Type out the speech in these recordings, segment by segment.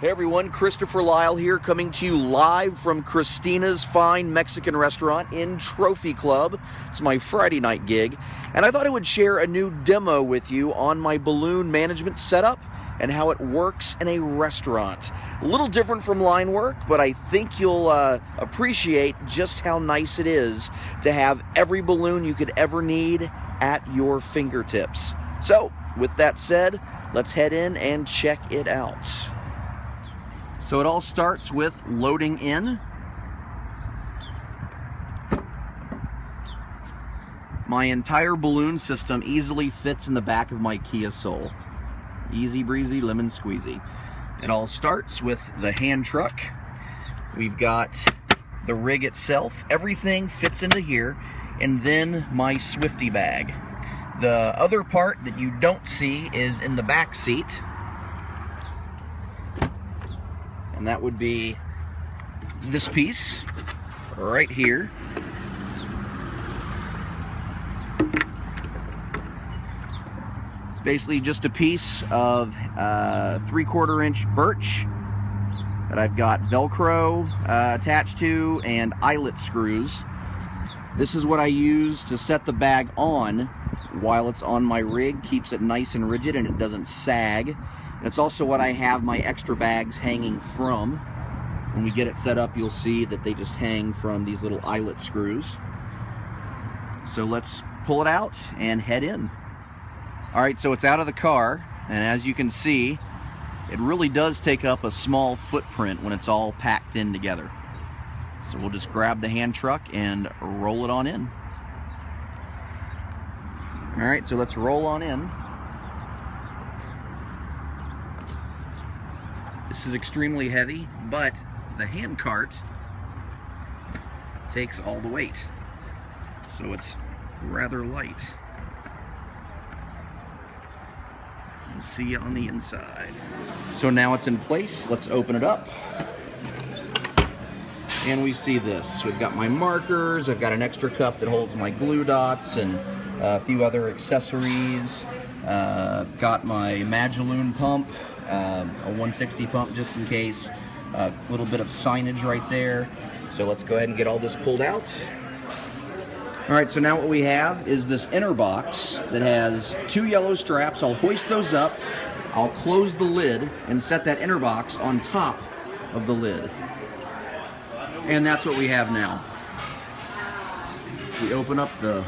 Hey everyone, Christopher Lyle here, coming to you live from Christina's Fine Mexican Restaurant in Trophy Club. It's my Friday night gig, and I thought I would share a new demo with you on my balloon management setup and how it works in a restaurant. A little different from line work, but I think you'll appreciate just how nice it is to have every balloon you could ever need at your fingertips. So, with that said, let's head in and check it out. So it all starts with loading in. My entire balloon system easily fits in the back of my Kia Soul. Easy breezy, lemon squeezy. It all starts with the hand truck. We've got the rig itself. Everything fits into here. And then my Swifty Bag. The other part that you don't see is in the back seat. And that would be this piece right here. It's basically just a piece of 3/4 inch birch that I've got Velcro attached to and eyelet screws. This is what I use to set the bag on while it's on my rig. Keeps it nice and rigid and it doesn't sag. And it's also what I have my extra bags hanging from. When we get it set up, you'll see that they just hang from these little eyelet screws. So let's pull it out and head in. Alright, so it's out of the car, and as you can see, it really does take up a small footprint when it's all packed in together. So we'll just grab the hand truck and roll it on in. Alright, so let's roll on in. This is extremely heavy, but the hand cart takes all the weight, so it's rather light. We'll see you on the inside. So now it's in place. Let's open it up. And we see this. We've got my markers. I've got an extra cup that holds my glue dots and a few other accessories. I've got my Magaloon pump. A 160 pump just in case, a little bit of signage right there. So let's go ahead and get all this pulled out. Alright, so now what we have is this inner box that has 2 yellow straps. I'll hoist those up, I'll close the lid and set that inner box on top of the lid. And that's what we have now. We open up the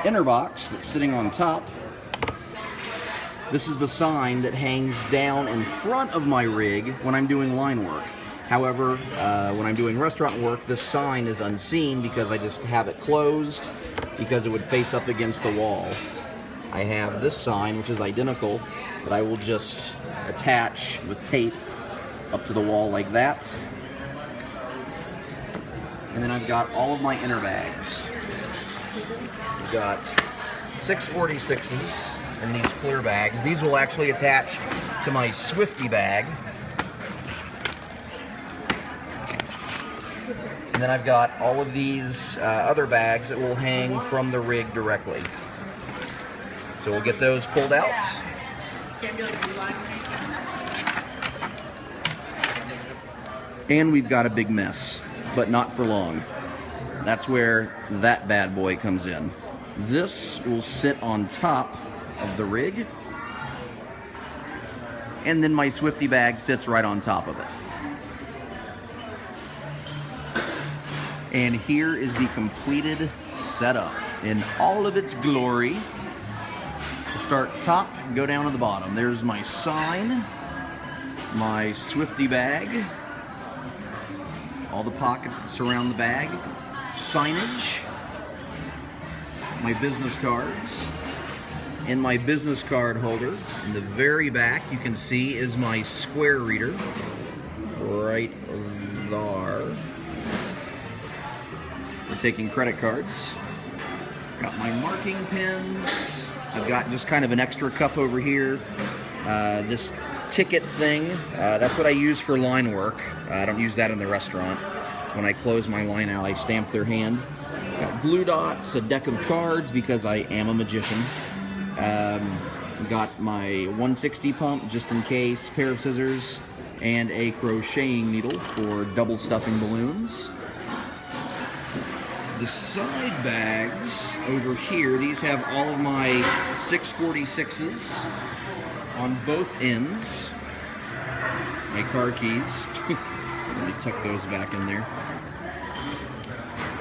inner box that's sitting on top. This is the sign that hangs down in front of my rig when I'm doing line work. However, when I'm doing restaurant work, this sign is unseen because I just have it closed because it would face up against the wall. I have this sign, which is identical, that I will just attach with tape up to the wall like that. And then I've got all of my inner bags. I've got 646s. In these clear bags. These will actually attach to my Swifty Bag. And then I've got all of these other bags that will hang from the rig directly. So we'll get those pulled out. And we've got a big mess, but not for long. That's where that bad boy comes in. This will sit on top of the rig, and then my Swifty Bag sits right on top of it. And here is the completed setup in all of its glory. We'll start top and go down to the bottom. There's my sign, my Swifty Bag, all the pockets that surround the bag, signage, my business cards. In my business card holder, in the very back, you can see is my square reader, right there. We're taking credit cards. Got my marking pens. I've got just kind of an extra cup over here. This ticket thing, that's what I use for line work. I don't use that in the restaurant. When I close my line out, I stamp their hand. Got glue dots, a deck of cards because I am a magician. Got my 160 pump just in case, pair of scissors, and a crocheting needle for double stuffing balloons. The side bags over here, these have all of my 646s on both ends. My car keys. Let me tuck those back in there.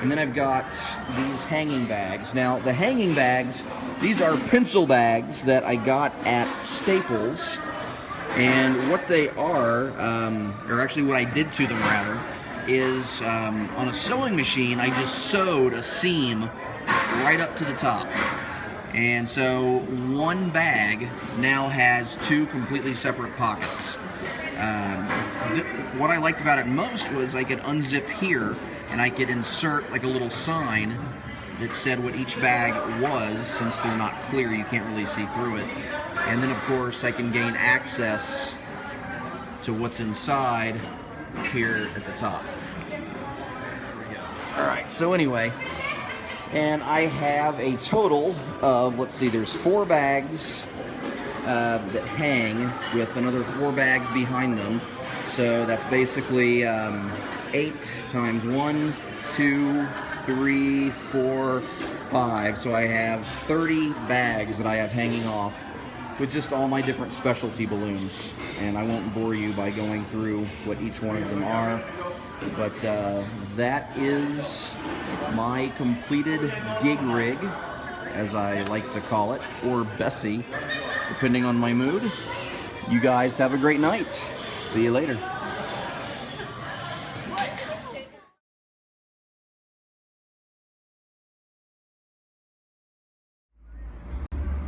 And then I've got these hanging bags. Now, the hanging bags, these are pencil bags that I got at Staples. And what they are, or actually what I did to them rather, is on a sewing machine, I just sewed a seam right up to the top. And so one bag now has two completely separate pockets. What I liked about it most was I could unzip here and I could insert like a little sign that said what each bag was. Since they're not clear, you can't really see through it. And then of course I can gain access to what's inside here at the top. Alright, so anyway, and I have a total of, let's see, there's 4 bags that hang with another 4 bags behind them. So that's basically 8 times 1, 2, 3, 4, 5. So I have 30 bags that I have hanging off with just all my different specialty balloons. And I won't bore you by going through what each one of them are. But that is my completed gig rig, as I like to call it, or Bessie, depending on my mood. You guys have a great night. See you later.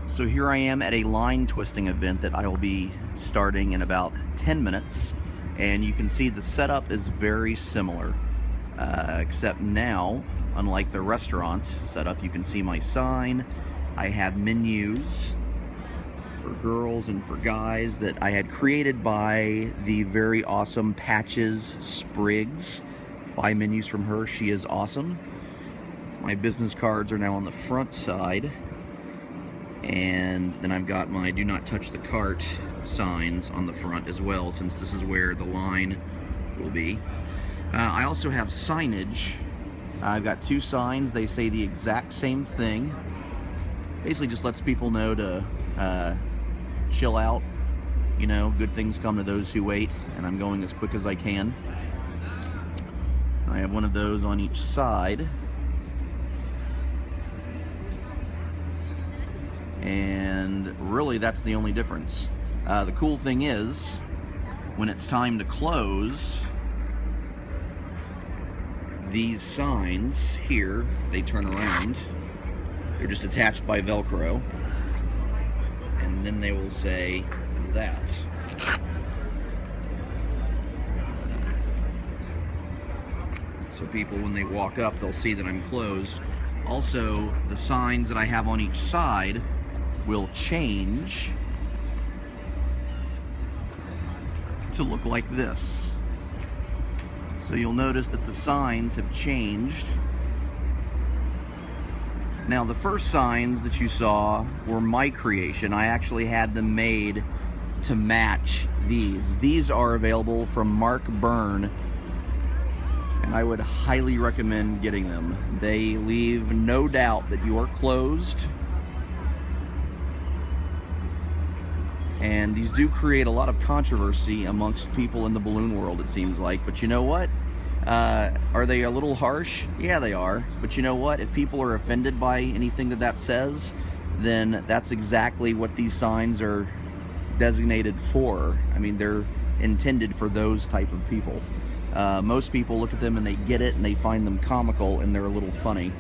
So here I am at a line twisting event that I will be starting in about 10 minutes. And you can see the setup is very similar, except now, unlike the restaurant setup, you can see my sign. I have menus for girls and for guys that I had created by the very awesome Patches Spriggs. Buy menus from her, she is awesome. My business cards are now on the front side. And then I've got my do not touch the cart signs on the front as well, since this is where the line will be. I also have signage. I've got 2 signs. They say the exact same thing. Basically just lets people know to chill out. You know, good things come to those who wait, and I'm going as quick as I can. I have one of those on each side. And really that's the only difference. The cool thing is, when it's time to close, these signs here, they turn around. They're just attached by Velcro. And then they will say that. So people, when they walk up, they'll see that I'm closed. Also, the signs that I have on each side will change to look like this. So you'll notice that the signs have changed. Now the first signs that you saw were my creation. I actually had them made to match these. These are available from Mark Byrne, and I would highly recommend getting them. They leave no doubt that you are closed. And these do create a lot of controversy amongst people in the balloon world, it seems like. But you know what? Are they a little harsh? Yeah, they are. But you know what? If people are offended by anything that says, then that's exactly what these signs are designated for. I mean, they're intended for those type of people. Most people look at them and they get it and they find them comical and they're a little funny.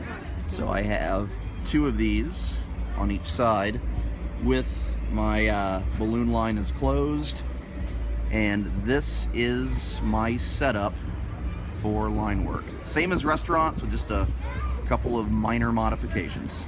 So I have 2 of these on each side with my balloon line is closed, and this is my setup for line work. Same as restaurants, with just a couple of minor modifications.